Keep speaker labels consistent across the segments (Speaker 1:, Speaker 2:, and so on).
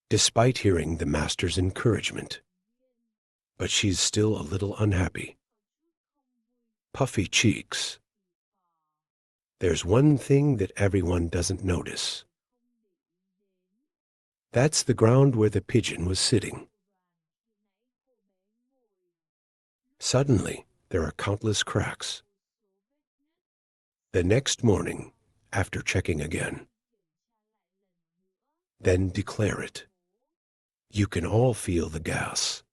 Speaker 1: despite hearing the master's encouragement. But she's still a little unhappy. Puffy cheeks. There's one thing that everyone doesn't notice. That's the ground where the pigeon was sitting. Suddenly, there are countless cracks. The next morning, after checking again, then declare it. You can all feel the gas.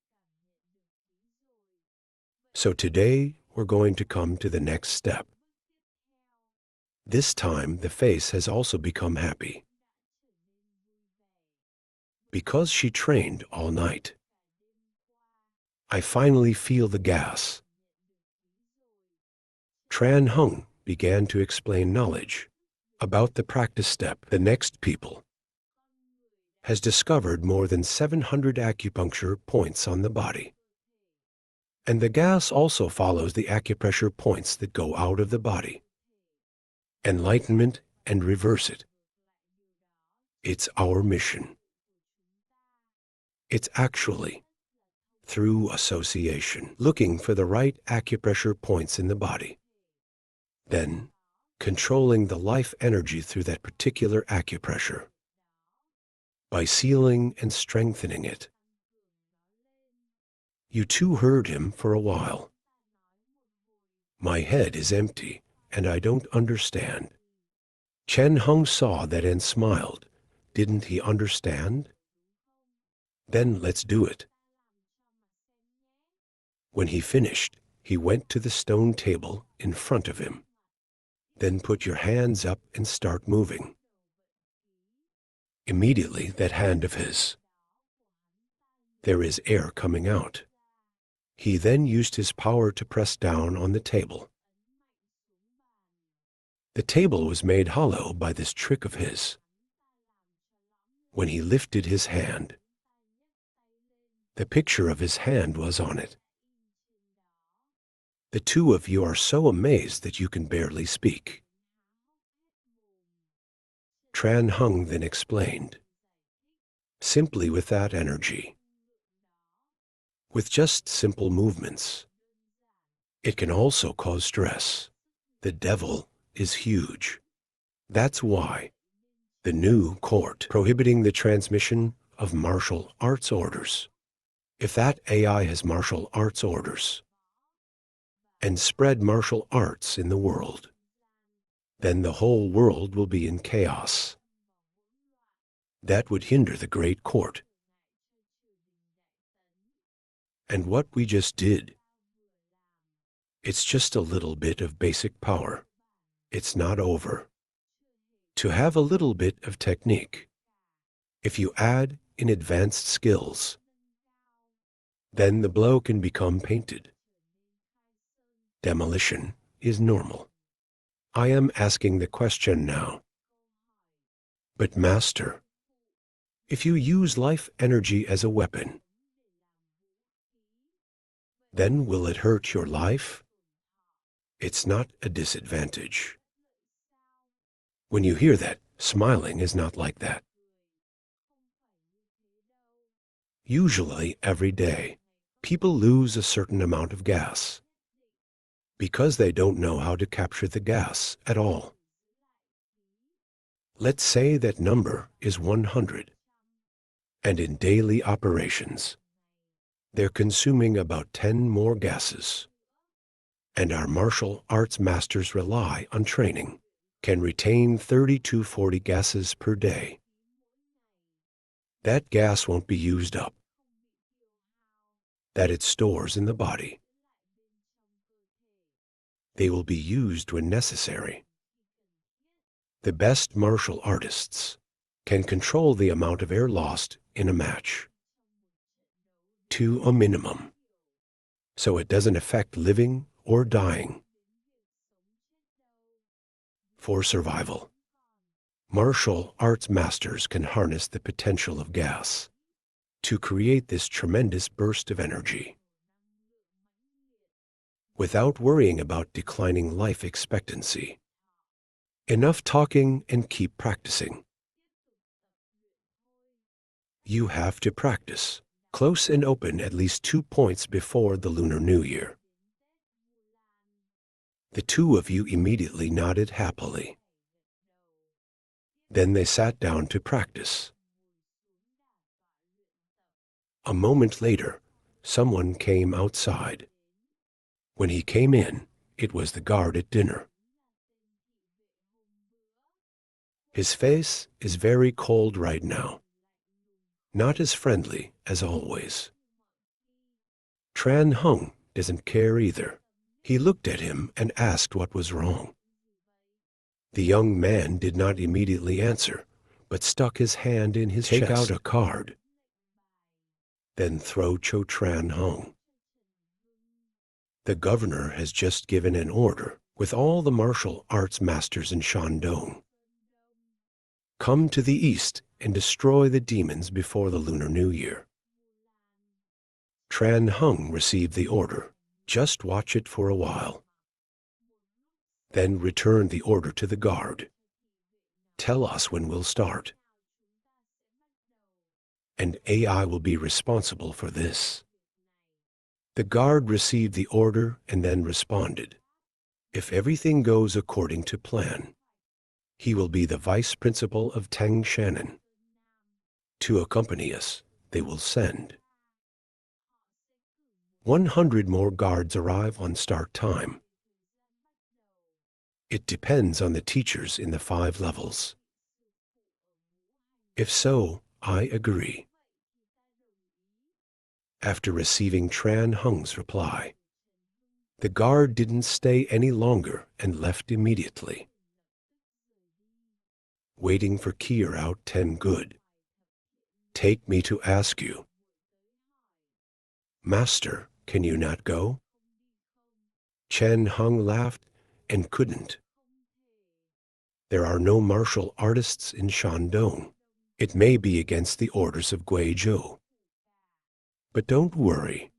Speaker 1: So today, we're going to come to the next step. This time, the face has also become happy. Because she trained all night. I finally feel the gas. Tran Hung began to explain knowledge about the practice step. The next people has discovered more than 700 acupuncture points on the body. And the gas also follows the acupressure points that go out of the body. Enlightenment and reverse it. It's our mission. It's actually through association, looking for the right acupressure points in the body. Then, controlling the life energy through that particular acupressure. By sealing and strengthening it. You two heard him for a while. My head is empty, and I don't understand. Chen Hung saw that and smiled. Didn't he understand? Then let's do it. When he finished, he went to the stone table in front of him. Then put your hands up and start moving. Immediately, that hand of his. There is air coming out. He then used his power to press down on the table. The table was made hollow by this trick of his. When he lifted his hand, the picture of his hand was on it. The two of you are so amazed that you can barely speak. Tran Hung then explained, simply with that energy, with just simple movements. It can also cause stress. The devil is huge. That's why the new court prohibiting the transmission of martial arts orders. If that AI has martial arts orders and spread martial arts in the world, then the whole world will be in chaos. That would hinder the great court. And what we just did, it's just a little bit of basic power. It's not over. To have a little bit of technique, if you add in advanced skills, then the blow can become painted. Demolition is normal. I am asking the question now. But Master, if you use life energy as a weapon, then will it hurt your life? It's not a disadvantage. When you hear that, smiling is not like that. Usually, every day, people lose a certain amount of gas because they don't know how to capture the gas at all. Let's say that number is 100, and in daily operations, they're consuming about 10 more gases. And our martial arts masters rely on training, can retain 30 to 40 gases per day. That gas won't be used up, that it stores in the body. They will be used when necessary. The best martial artists can control the amount of air lost in a match to a minimum, so it doesn't affect living or dying. For survival, martial arts masters can harness the potential of gas to create this tremendous burst of energy without worrying about declining life expectancy. Enough talking and keep practicing. You have to practice, close and open at least 2 points before the Lunar New Year. The two of you immediately nodded happily. Then they sat down to practice. A moment later, someone came outside. When he came in, it was the guard at dinner. His face is very cold right now, not as friendly as always. Tran Hung doesn't care either. He looked at him and asked what was wrong. The young man did not immediately answer, but stuck his hand in his chest. Take out a card. Then throw Cho Tran Hung. The governor has just given an order with all the martial arts masters in Shandong. Come to the east and destroy the demons before the Lunar New Year. Tran Hung received the order. Just watch it for a while. Then return the order to the guard. Tell us when we'll start. And AI will be responsible for this. The guard received the order and then responded. If everything goes according to plan, he will be the vice principal of Tang Shannon. To accompany us, they will send 100 more guards arrive on start time. It depends on the teachers in the 5 levels. If so, I agree. After receiving Tran Hung's reply, the guard didn't stay any longer and left immediately. Waiting for Kier out 10 good. Take me to ask you. Master, can you not go? Chen Hung laughed and couldn't. There are no martial artists in Shandong. It may be against the orders of Guizhou. But don't worry.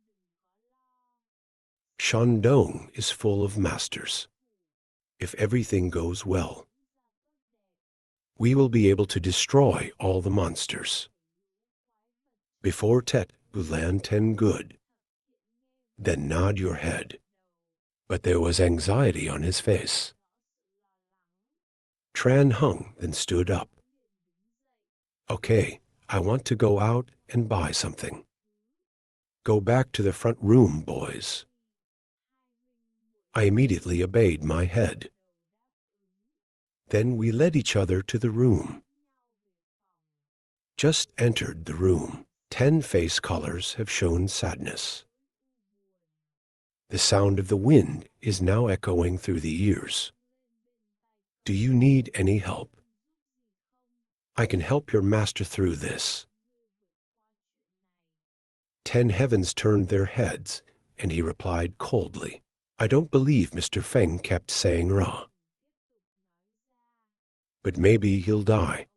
Speaker 1: Shandong is full of masters. If everything goes well, we will be able to destroy all the monsters. Before Tet will land 10 good. Then nod your head. But there was anxiety on his face. Tran Hung then stood up. Okay, I want to go out and buy something. Go back to the front room, boys. I immediately obeyed my head. Then we led each other to the room. Just entered the room. 10 face colors have shown sadness. The sound of the wind is now echoing through the ears. Do you need any help? I can help your master through this. 10 heavens turned their heads, and he replied coldly, I don't believe Mr. Feng kept saying Ra. But maybe he'll die.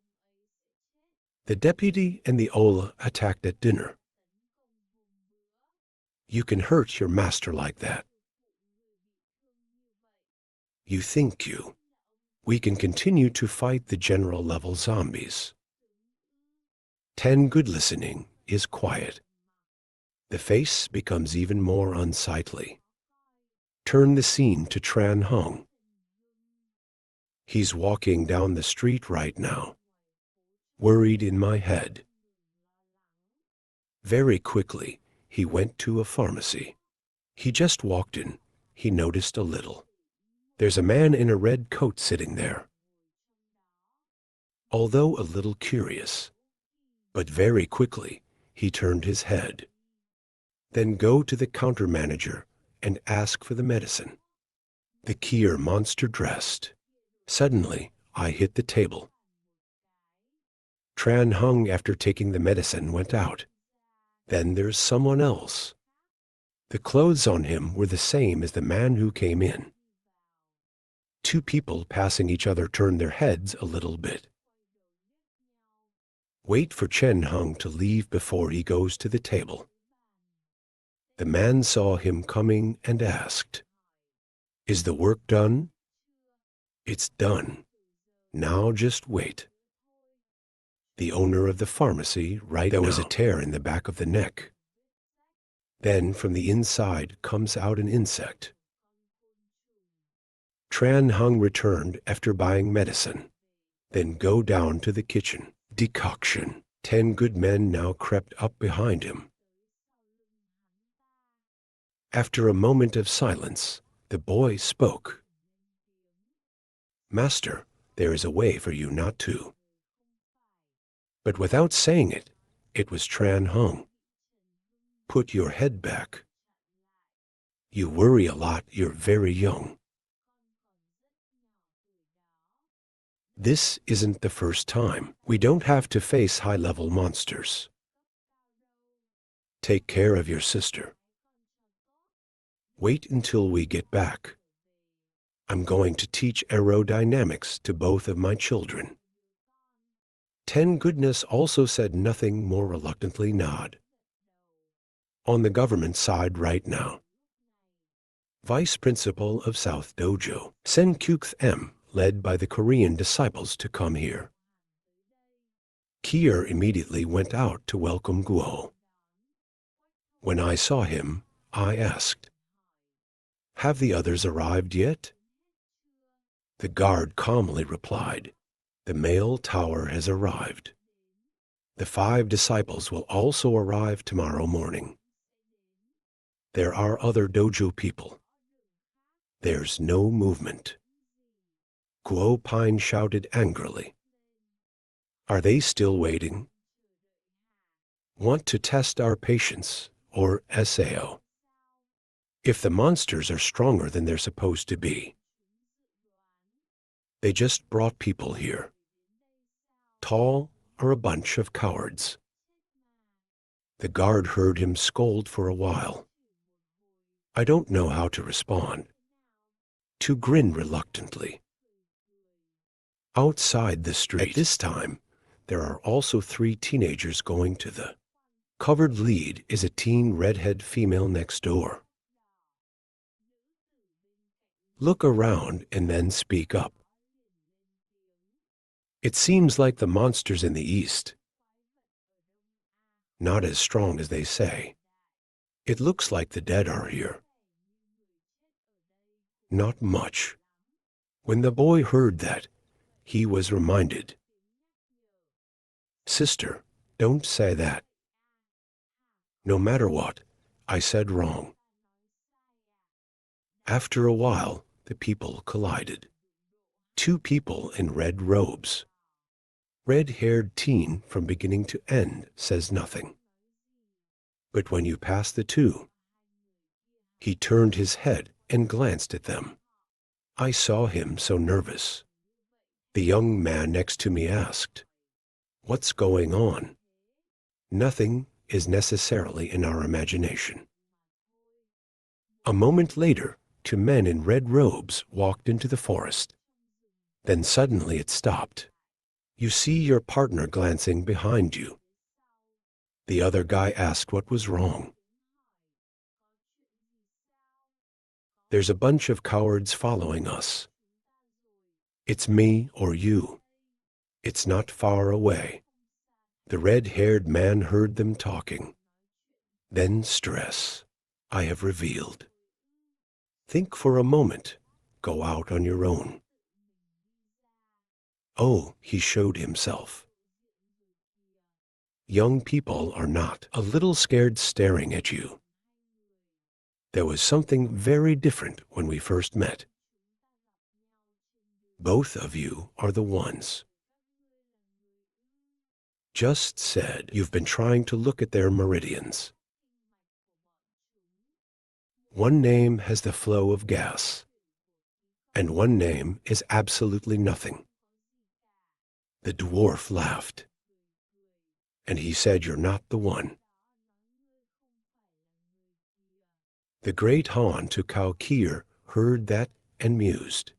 Speaker 1: The deputy and the Ola attacked at dinner. You can hurt your master like that. You think you. We can continue to fight the general level zombies. 10 good listening is quiet. The face becomes even more unsightly. Turn the scene to Tran Hung. He's walking down the street right now, worried in my head. Very quickly, he went to a pharmacy. He just walked in. He noticed a little. There's a man in a red coat sitting there. Although a little curious, but very quickly, he turned his head. Then go to the counter manager and ask for the medicine. The Kier monster dressed. Suddenly, I hit the table. Tran Hung, after taking the medicine, went out. Then there's someone else. The clothes on him were the same as the man who came in. 2 people passing each other turned their heads a little bit. Wait for Chen Hung to leave before he goes to the table. The man saw him coming and asked, Is the work done? It's done. Now just wait. the owner of the pharmacy right now. There was a tear in the back of the neck. Then from the inside comes out an insect. Tran Hung returned after buying medicine. Then go down to the kitchen. Decoction. 10 good men now crept up behind him. After a moment of silence, the boy spoke. Master, there is a way for you not to. But without saying it, it was Tran Hung. Put your head back. You worry a lot, you're very young. This isn't the first time. We don't have to face high-level monsters. Take care of your sister. Wait until we get back. I'm going to teach aerodynamics to both of my children. 10 Goodness also said nothing, more reluctantly nod. On the government side right now. Vice Principal of South Dojo, send Kyukth M, led by the Korean disciples, to come here. Kier immediately went out to welcome Guo. When I saw him, I asked, have the others arrived yet? The guard calmly replied, the male tower has arrived. The 5 disciples will also arrive tomorrow morning. There are other dojo people. There's no movement. Guo Pine shouted angrily. Are they still waiting? Want to test our patience, or SAO? If the monsters are stronger than they're supposed to be. They just brought people here. Tall or a bunch of cowards. The guard heard him scold for a while. I don't know how to respond. To grin reluctantly. Outside the street, this time, there are also 3 teenagers going to the covered lead is a teen redhead female next door. Look around and then speak up. It seems like the monsters in the east. Not as strong as they say. It looks like the dead are here. Not much. When the boy heard that, he was reminded. Sister, don't say that. No matter what, I said wrong. After a while, the people collided. 2 people in red robes. Red-haired teen from beginning to end says nothing. But when you pass the 2, he turned his head and glanced at them. I saw him so nervous. The young man next to me asked, what's going on? Nothing is necessarily in our imagination. A moment later, 2 men in red robes walked into the forest. Then suddenly it stopped. You see your partner glancing behind you. The other guy asked what was wrong. There's a bunch of cowards following us. It's me or you. It's not far away. The red-haired man heard them talking. Then stress. I have revealed. Think for a moment. Go out on your own. Oh, he showed himself. Young people are not a little scared staring at you. There was something very different when we first met. Both of you are the ones. Just said you've been trying to look at their meridians. One name has the flow of gas, and one name is absolutely nothing. The dwarf laughed, and he said you're not the one. The great Han to Cao Kier heard that and mused.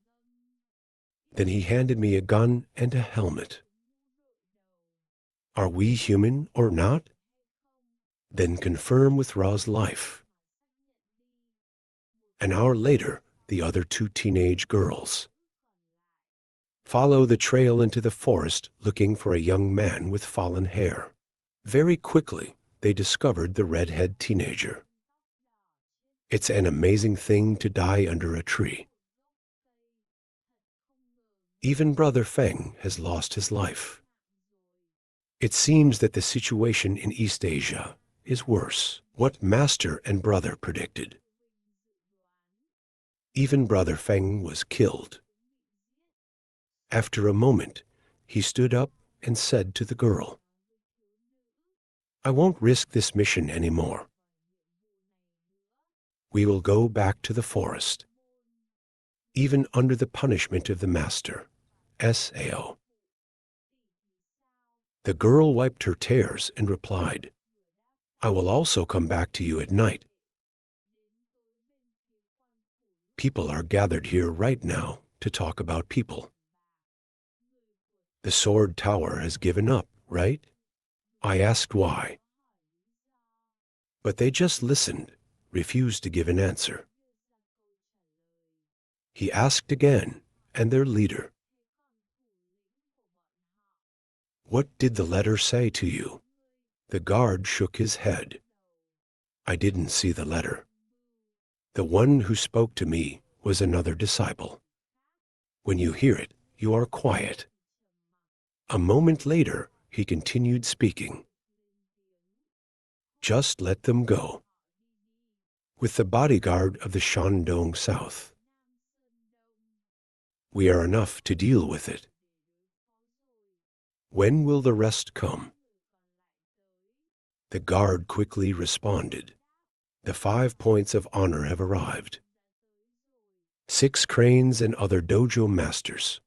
Speaker 1: Then he handed me a gun and a helmet. Are we human or not? Then confirm with Ra's life. An hour later, the other 2 teenage girls. follow the trail into the forest looking for a young man with fallen hair. Very quickly, they discovered the redhead teenager. It's an amazing thing to die under a tree. Even Brother Feng has lost his life. It seems that the situation in East Asia is worse. What Master and Brother predicted. Even Brother Feng was killed. After a moment, he stood up and said to the girl, "I won't risk this mission anymore. We will go back to the forest, even under the punishment of the Master, Sao." The girl wiped her tears and replied, "I will also come back to you at night. People are gathered here right now to talk about people. The sword tower has given up, right?" I asked why. But they just listened, refused to give an answer. He asked again, and their leader, "What did the letter say to you?" The guard shook his head. "I didn't see the letter. The one who spoke to me was another disciple. When you hear it, you are quiet." A moment later, he continued speaking. "Just let them go. With the bodyguard of the Shandong South, we are enough to deal with it. When will the rest come?" The guard quickly responded, "The 5 points of honor have arrived. 6 cranes and other dojo masters.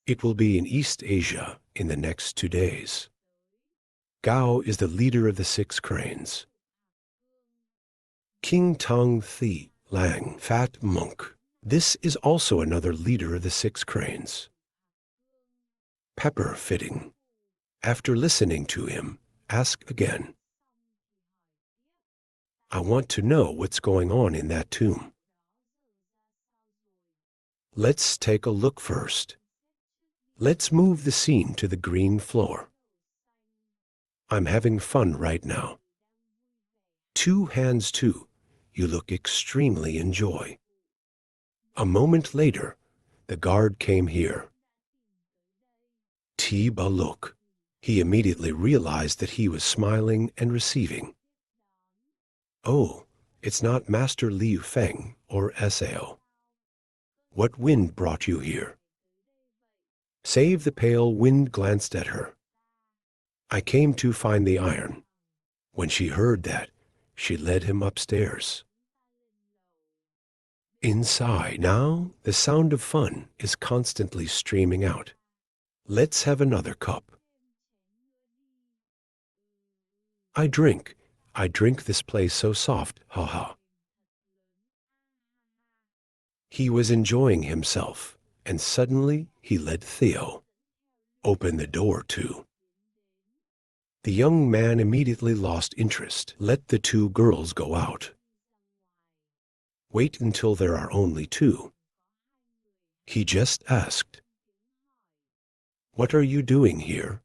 Speaker 1: It will be in East Asia in the next 2 days. Gao is the leader of the 6 cranes. King Tong Thi Lang, Fat Monk. This is also another leader of the 6 cranes. Pepper Fitting. After listening to him, ask again. I want to know what's going on in that tomb. Let's take a look first. Let's move the scene to the green floor. I'm having fun right now. 2 hands too. You look extremely in joy." A moment later, the guard came here. Tiba look. He immediately realized that he was smiling and receiving. "Oh, it's not Master Liu Feng or Sao. What wind brought you here?" Save the pale wind glanced at her. "I came to find the iron." When she heard that, she led him upstairs. Inside now, the sound of fun is constantly streaming out. Let's have another cup. I drink this place so soft, haha. He was enjoying himself, and suddenly he led Theo. Open the door too. The young man immediately lost interest. Let the 2 girls go out. Wait until there are only 2. He just asked, "What are you doing here?"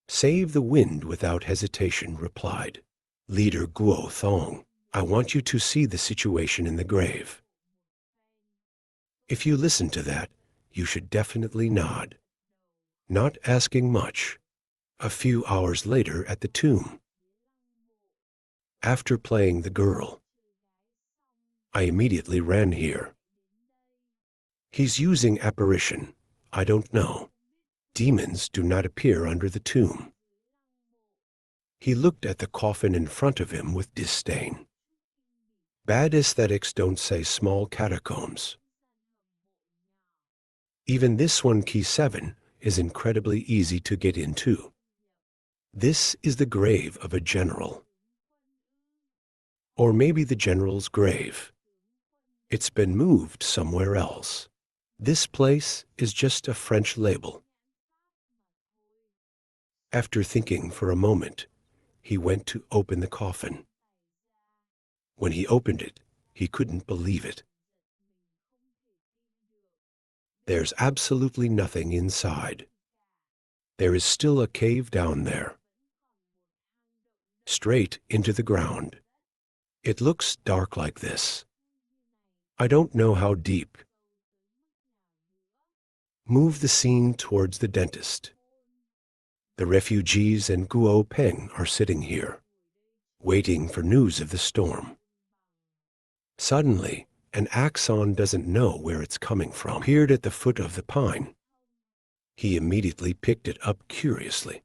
Speaker 1: Save the Wind without hesitation replied, "Leader Guo Thong, I want you to see the situation in the grave. If you listen to that, you should definitely nod." Not asking much. A few hours later at the tomb. After playing the girl, I immediately ran here. He's using apparition. I don't know. Demons do not appear under the tomb. He looked at the coffin in front of him with disdain. Bad aesthetics don't say small catacombs. Even this one, key 7, is incredibly easy to get into. This is the grave of a general. Or maybe the general's grave. It's been moved somewhere else. This place is just a French label. After thinking for a moment, he went to open the coffin. When he opened it, he couldn't believe it. There's absolutely nothing inside. There is still a cave down there, straight into the ground. It looks dark like this. I don't know how deep. Move the scene towards the dentist. The refugees and Guo Peng are sitting here, waiting for news of the storm. Suddenly, an axon doesn't know where it's coming from, appeared at the foot of the pine. He immediately picked it up curiously.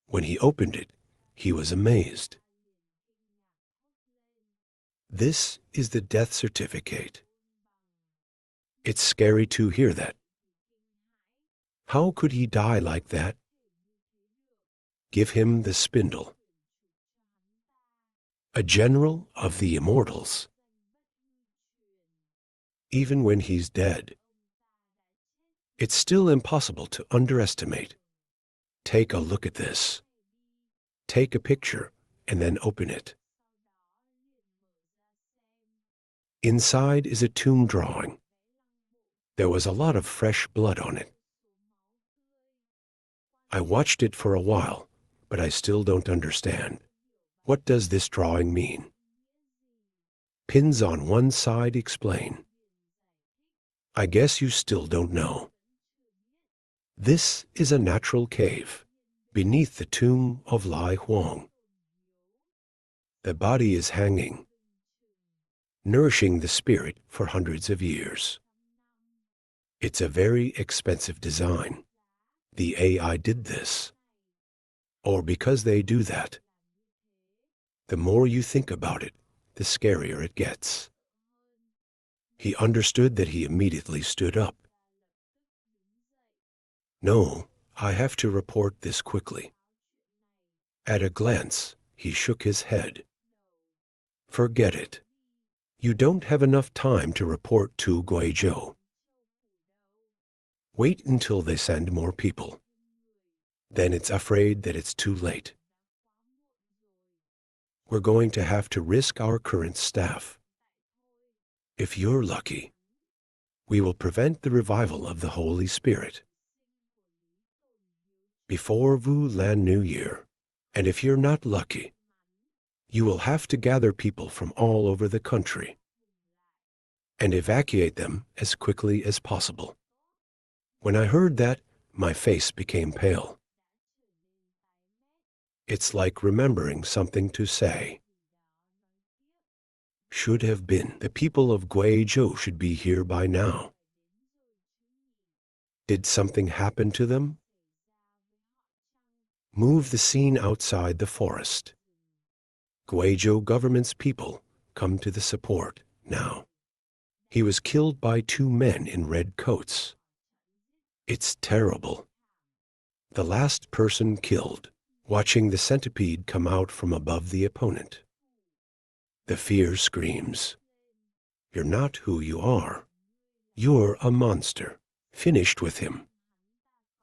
Speaker 1: When he opened it, he was amazed. This is the death certificate. It's scary to hear that. How could he die like that? Give him the spindle. A general of the immortals. Even when he's dead, it's still impossible to underestimate. Take a look at this. Take a picture and then open it. Inside is a tomb drawing. There was a lot of fresh blood on it. I watched it for a while, but I still don't understand. What does this drawing mean? Pins on one side explain. I guess you still don't know. This is a natural cave beneath the tomb of Lai Huang. The body is hanging, nourishing the spirit for hundreds of years. It's a very expensive design. The AI did this. Or because they do that. The more you think about it, the scarier it gets. He understood that he immediately stood up. No, I have to report this quickly. At a glance, he shook his head. Forget it. You don't have enough time to report to Guizhou. Wait until they send more people. Then it's afraid that it's too late. We're going to have to risk our current staff. If you're lucky, we will prevent the revival of the Holy Spirit before Wu Lan New Year. And if you're not lucky, you will have to gather people from all over the country and evacuate them as quickly as possible. When I heard that, my face became pale. It's like remembering something to say. Should have been. The people of Guizhou should be here by now. Did something happen to them? Move the scene outside the forest. Guizhou government's people come to the support now. He was killed by two men in red coats. It's terrible. The last person killed, watching the centipede come out from above the opponent. The fear screams. You're not who you are. You're a monster. Finished with him.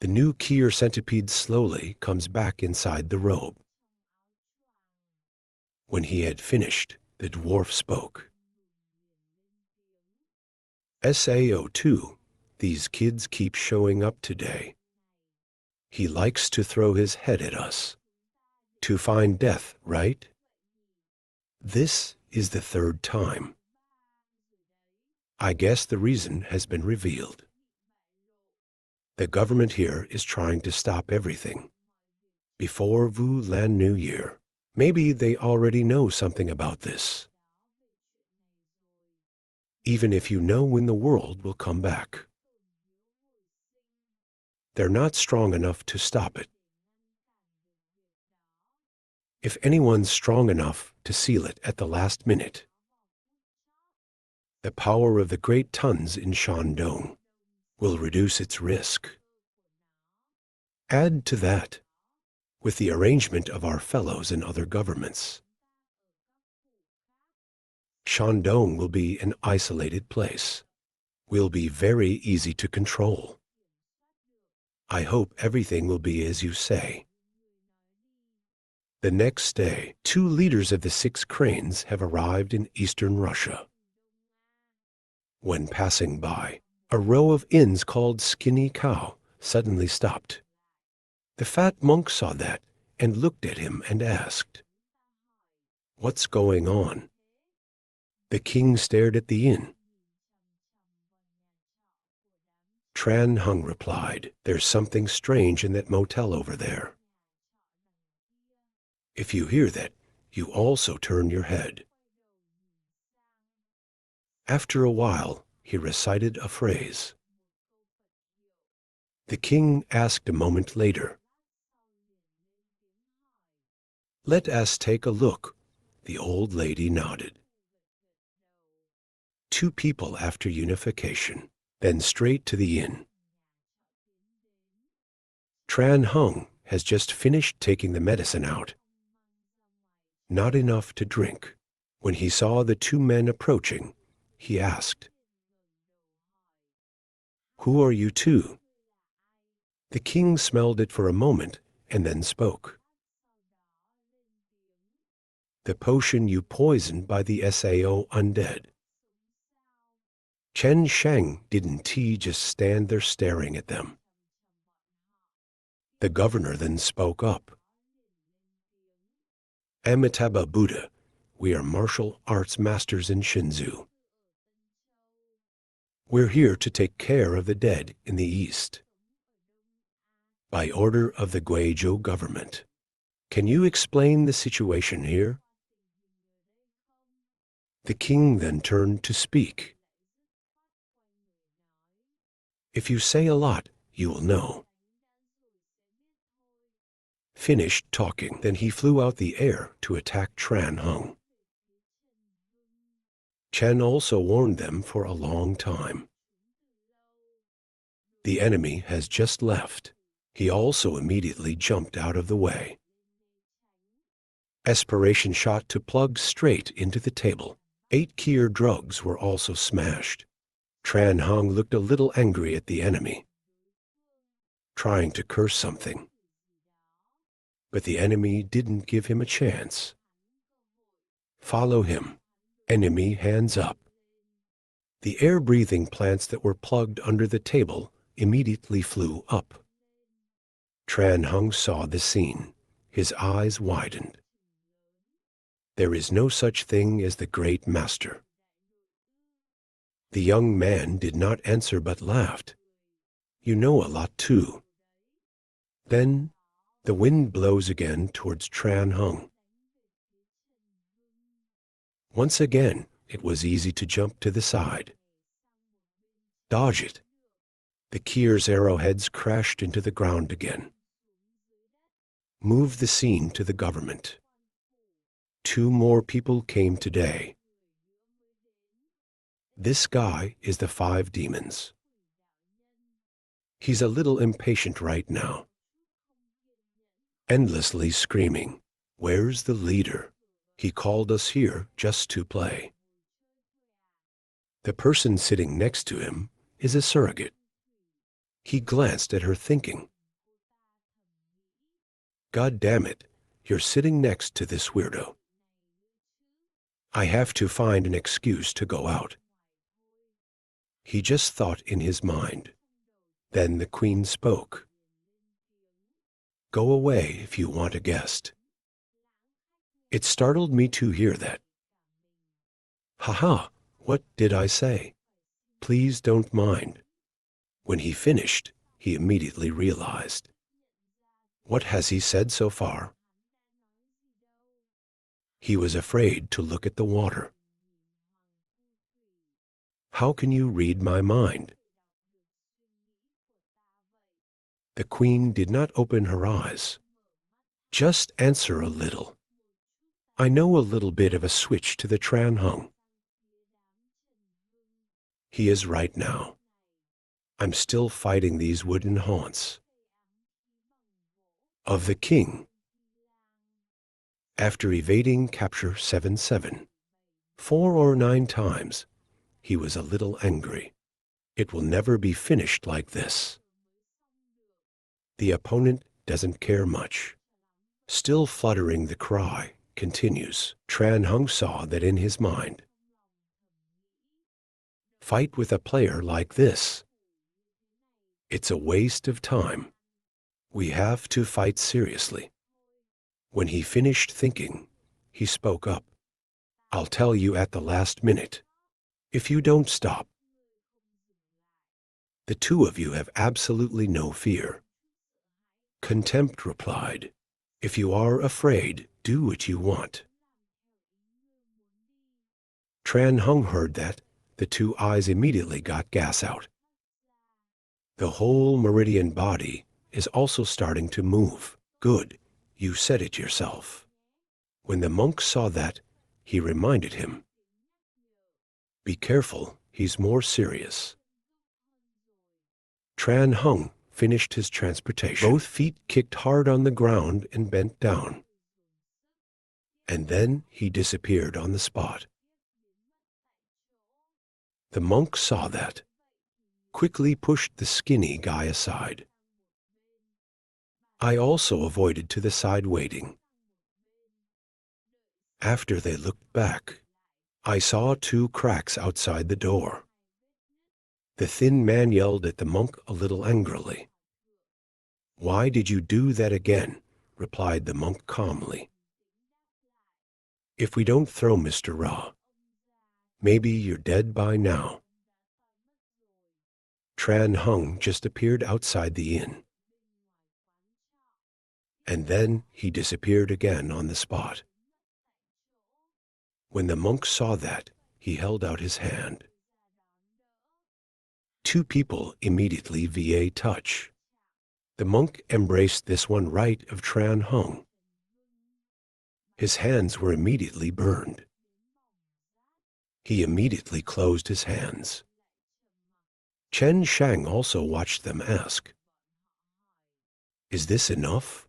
Speaker 1: The new Kier centipede slowly comes back inside the robe. When he had finished, the dwarf spoke. SAO2, these kids keep showing up today. He likes to throw his head at us. To find death, right? This is the third time. I guess the reason has been revealed. The government here is trying to stop everything. Before Wu Lan New Year, maybe they already know something about this. Even if you know when the world will come back. They're not strong enough to stop it. If anyone's strong enough to seal it at the last minute, the power of the great tons in Shandong will reduce its risk. Add to that, with the arrangement of our fellows in other governments, Shandong will be an isolated place, will be very easy to control. I hope everything will be as you say. The next day, 2 leaders of the 6 cranes have arrived in eastern Russia. When passing by, A row of inns called Skinny Cow suddenly stopped. The fat monk saw that and looked at him and asked, "What's going on?" The king stared at the inn. Tran Hung replied, "There's something strange in that motel over there. If you hear that, you also turn your head." After a while, he recited a phrase. The king asked a moment later, "Let us take a look." The old lady nodded. 2 people after unification, then straight to the inn. Tran Hung has just finished taking the medicine out. Not enough to drink. When he saw the 2 men approaching, he asked, "Who are you 2? The king smelled it for a moment and then spoke. "The potion you poisoned by the Sao undead." Chen Sheng didn't he just stand there staring at them? The governor then spoke up. "Amitabha Buddha, we are martial arts masters in Shinzu. We're here to take care of the dead in the East. By order of the Guizhou government. Can you explain the situation here?" The king then turned to speak. "If you say a lot, you will know." Finished talking, then he flew out the air to attack Tran Hung. Chen also warned them for a long time. The enemy has just left. He also immediately jumped out of the way. Aspiration shot to plug straight into the table. 8 Kier drugs were also smashed. Tran Hung looked a little angry at the enemy, trying to curse something. But the enemy didn't give him a chance. Follow him. Enemy hands up. The air-breathing plants that were plugged under the table immediately flew up. Tran Hung saw the scene. His eyes widened. There is no such thing as the great master. The young man did not answer but laughed. "You know a lot too." Then the wind blows again towards Tran Hung. Once again, it was easy to jump to the side. Dodge it. The Kier's arrowheads crashed into the ground again. Move the scene to the government. 2 more people came today. This guy is the 5 demons. He's a little impatient right now. Endlessly screaming, "Where's the leader? He called us here just to play." The person sitting next to him is a surrogate. He glanced at her thinking, "God damn it, you're sitting next to this weirdo. I have to find an excuse to go out." He just thought in his mind. Then the queen spoke. "Go away if you want a guest." It startled me to hear that. "Haha, what did I say? Please don't mind." When he finished, he immediately realized. What has he said so far? He was afraid to look at the water. "How can you read my mind?" The queen did not open her eyes. "Just answer a little. I know a little bit of a switch to the Tran Hung." He is right now. I'm still fighting these wooden haunts. Of the king. After evading capture 7-7, 4 or 9 times, he was a little angry. It will never be finished like this. The opponent doesn't care much. Still fluttering the cry continues. Tran Hung saw that in his mind. fight with a player like this. It's a waste of time. We have to fight seriously. When he finished thinking, he spoke up. I'll tell you at the last minute, if you don't stop. The two of you have absolutely no fear. Contempt replied, if you are afraid, do what you want. Tran Hung heard that. The two eyes immediately got gas out. The whole meridian body is also starting to move. Good, you said it yourself. When the monk saw that, he reminded him. Be careful, he's more serious. Tran Hung finished his transportation. Both feet kicked hard on the ground and bent down. And then he disappeared on the spot. The monk saw that, quickly pushed the skinny guy aside. I also avoided to the side waiting. After they looked back, I saw two cracks outside the door. The thin man yelled at the monk a little angrily. Why did you do that again? Replied the monk calmly. If we don't throw Mr. Ra, maybe you're dead by now. Tran Hung just appeared outside the inn. And then he disappeared again on the spot. When the monk saw that, he held out his hand. Two people immediately VA touch. The monk embraced this one right of Tran Hung. His hands were immediately burned. He immediately closed his hands. Chen Shang also watched them ask, is this enough?